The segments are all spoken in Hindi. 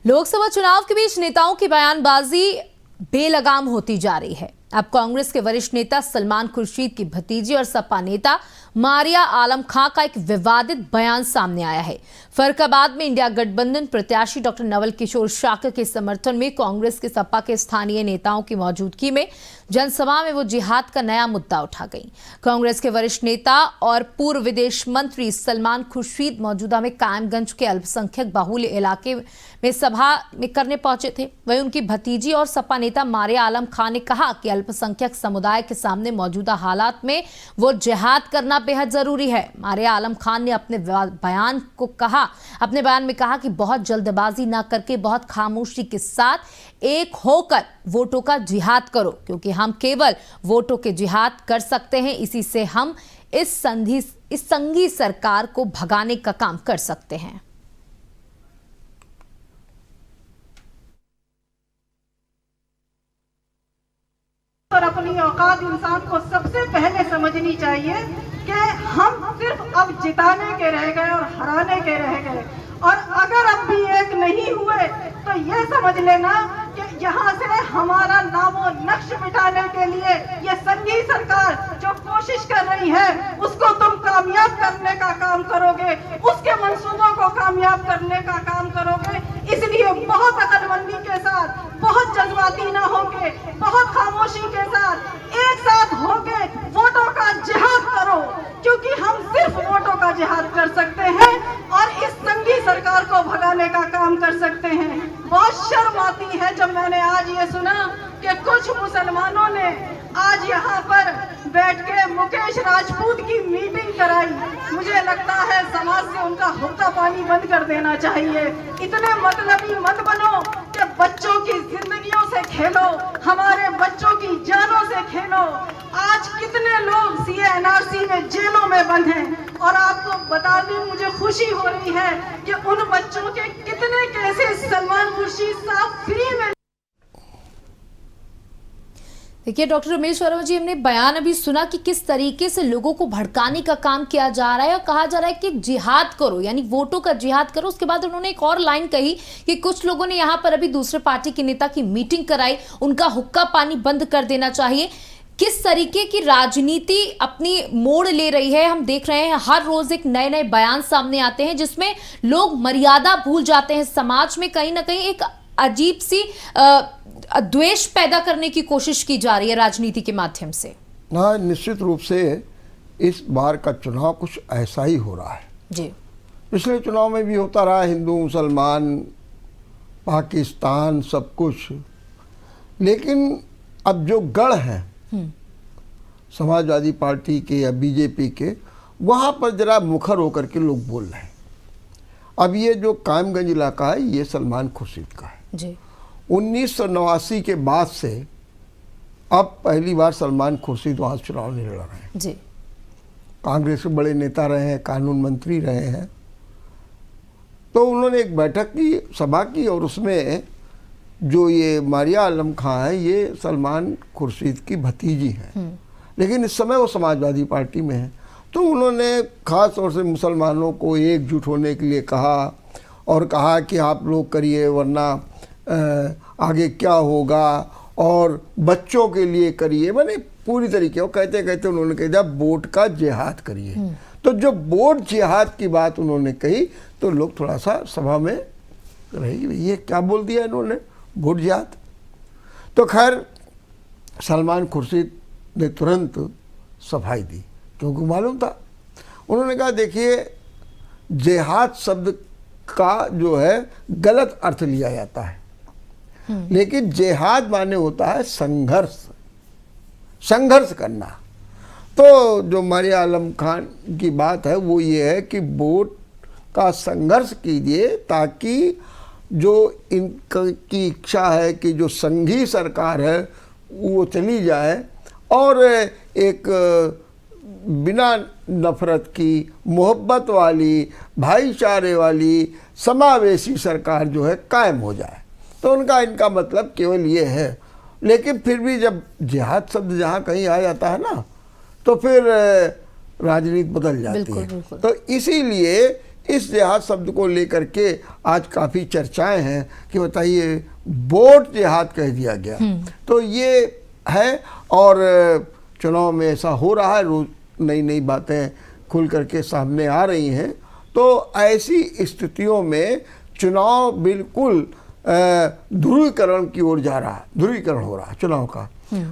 लोकसभा चुनाव के बीच नेताओं की बयानबाजी बेलगाम होती जा रही है। अब कांग्रेस के वरिष्ठ नेता सलमान खुर्शीद की भतीजी और सपा नेता मारिया आलम खां का एक विवादित बयान सामने आया है। फरीदाबाद में इंडिया गठबंधन प्रत्याशी डॉक्टर नवल किशोर शाक्य के समर्थन में कांग्रेस के सपा के स्थानीय नेताओं की मौजूदगी में जनसभा में वो जिहाद का नया मुद्दा उठा गई। कांग्रेस के वरिष्ठ नेता और पूर्व विदेश मंत्री सलमान खुर्शीद मौजूदा में कायमगंज के अल्पसंख्यक बाहुल्य इलाके में सभा में करने पहुंचे थे। वहीं उनकी भतीजी और सपा नेता मारिया आलम खां ने कहा कि अल्पसंख्यक समुदाय के सामने मौजूदा हालात में वो जिहाद करना बेहद जरूरी है। मारिया आलम खान ने अपने बयान में कहा कि बहुत जल्दबाजी ना करके बहुत खामोशी के साथ एक होकर वोटों का जिहाद करो, क्योंकि हम केवल वोटों के जिहाद कर सकते हैं। इसी से हम इस संघी सरकार को भगाने का काम कर सकते हैं। और अपनी औकात इंसान को सबसे पहले समझनी चाहिए कि हम सिर्फ अब जिताने के रह गए और हराने के रह गए, और अगर अब भी एक नहीं हुए तो ये समझ लेना कि यहाँ से हमारा नामो नक्श मिटाने के लिए ये संघी सरकार जो कोशिश कर रही है उसको तुम कामयाब करने का काम करोगे, उसके मंसूबों को कामयाब करने का काम करोगे। इसलिए बहुत अकलमंदी के साथ, बहुत जज्बाती ना होके, बहुत खामोशी के साथ एक साथ होके वोटों का जिहाद करो, क्योंकि हम सिर्फ वोटों का जिहाद कर सकते हैं और इस संघी सरकार को भगाने का काम कर सकते हैं। बहुत शर्म आती है जब मैंने आज ये सुना कि कुछ मुसलमानों ने आज यहाँ पर बैठ के मुकेश राजपूत की मीटिंग कराई। मुझे लगता है समाज से उनका हुक्का पानी बंद कर देना चाहिए। इतने मतलबी मत बनो कि बच्चों की जिंदगियों से खेलो, हमारे बच्चों की जानों से खेलो। आज कितने लोग सीए एनआरसी में जेलों में बंद हैं, और आपको बताने मुझे खुशी हो रही है कि उन बच्चों के कितने केसेस सलमान खुर्शीद साहब फ्री में। देखिए डॉक्टर रमेश वर्मा जी, हमने बयान अभी सुना कि किस तरीके से लोगों को भड़काने का काम किया जा रहा है और कहा जा रहा है कि जिहाद करो, यानी वोटों का जिहाद करो। उसके बाद उन्होंने एक और लाइन कही कि कुछ लोगों ने यहाँ पर अभी दूसरे पार्टी के नेता की मीटिंग कराई, उनका हुक्का पानी बंद कर देना चाहिए। किस तरीके की राजनीति अपनी मोड़ ले रही है, हम देख रहे हैं हर रोज एक नए नए बयान सामने आते हैं जिसमें लोग मर्यादा भूल जाते हैं। समाज में कहीं ना कहीं एक अजीब सी द्वेष पैदा करने की कोशिश की जा रही है राजनीति के माध्यम से। हाँ, निश्चित रूप से इस बार का चुनाव कुछ ऐसा ही हो रहा है जी। पिछले चुनाव में भी होता रहा, हिंदू मुसलमान पाकिस्तान सब कुछ, लेकिन अब जो गढ़ हैं समाजवादी पार्टी के या बीजेपी के, वहाँ पर जरा मुखर होकर के लोग बोल रहे हैं। अब ये जो कायमगंज इलाका है ये सलमान खुर्शीद का है जी। 1989 के बाद से अब पहली बार सलमान खुर्शीद वहाँ चुनाव नहीं लड़ रहे हैं जी। कांग्रेस के बड़े नेता रहे हैं, कानून मंत्री रहे हैं। तो उन्होंने एक बैठक की, सभा की, और उसमें जो ये मारिया आलम खां है ये सलमान खुर्शीद की भतीजी हैं, लेकिन इस समय वो समाजवादी पार्टी में है। तो उन्होंने ख़ास तौर से मुसलमानों को एकजुट होने के लिए कहा और कहा कि आप लोग करिए वरना आगे क्या होगा, और बच्चों के लिए करिए, मैंने पूरी तरीके। वो कहते कहते उन्होंने कहा जब वोट का जिहाद करिए। तो जब वोट जिहाद की बात उन्होंने कही तो लोग थोड़ा सा सभा में रही, ये क्या बोल दिया इन्होंने, वोट जिहाद। तो खैर सलमान खुर्शीद ने तुरंत सफाई दी, क्योंकि मालूम था। उन्होंने कहा देखिए जिहाद शब्द का जो है गलत अर्थ लिया जाता है, लेकिन जिहाद माने होता है संघर्ष, संघर्ष करना। तो जो मारिया आलम खान की बात है वो ये है कि वोट का संघर्ष कीजिए ताकि जो इनकी इच्छा है कि जो संघी सरकार है वो चली जाए और एक बिना नफरत की, मोहब्बत वाली, भाईचारे वाली, समावेशी सरकार जो है कायम हो जाए। तो उनका इनका मतलब केवल ये है। लेकिन फिर भी जब जिहाद शब्द जहाँ कहीं आ जाता है ना, तो फिर राजनीति बदल जाती है। बिल्कुल। तो इसीलिए इस जिहाद शब्द को लेकर के आज काफ़ी चर्चाएं हैं कि बताइए वोट जिहाद कह दिया गया। तो ये है, और चुनाव में ऐसा हो रहा है, रोज नई नई बातें खुल करके सामने आ रही हैं। तो ऐसी स्थितियों में चुनाव बिल्कुल ध्रुवीकरण की ओर जा रहा है, ध्रुवीकरण हो रहा है चुनाव का।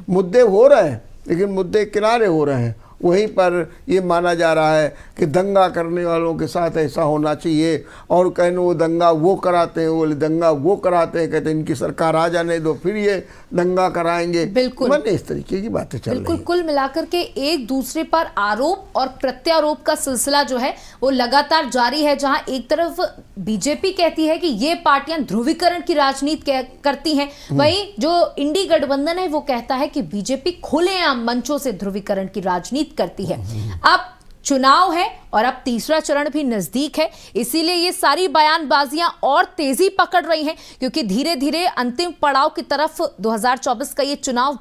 मुद्दे हो रहे हैं लेकिन मुद्दे किनारे हो रहे हैं। वहीं पर ये माना जा रहा है कि दंगा करने वालों के साथ ऐसा होना चाहिए, और कहने वो दंगा वो कराते हैं, वो दंगा वो कराते हैं, कहते हैं इनकी सरकार आ जाने दो फिर ये दंगा कराएंगे। बिल्कुल, मैंने इस तरीके की बातें चल रही हैं। कुल मिलाकर के एक दूसरे पर आरोप और प्रत्यारोप का सिलसिला जो है वो लगातार जारी है, जहां एक तरफ बीजेपी कहती है कि ये पार्टियां ध्रुवीकरण की राजनीति करती हैं, वहीं जो इंडी गठबंधन है वो कहता है कि बीजेपी खुलेआम मंचों से ध्रुवीकरण की राजनीति करती है। अब चुनाव है और अब तीसरा चरण भी नजदीक है, इसीलिए ये सारी बयानबाजियां और तेजी पकड़ रही हैं, क्योंकि धीरे धीरे अंतिम पड़ाव की तरफ 2024 का ये चुनाव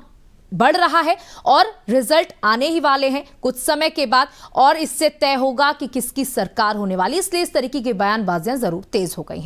बढ़ रहा है और रिजल्ट आने ही वाले हैं कुछ समय के बाद, और इससे तय होगा कि किसकी सरकार होने वाली। इसलिए इस तरीके की बयानबाजियां जरूर तेज हो गई हैं।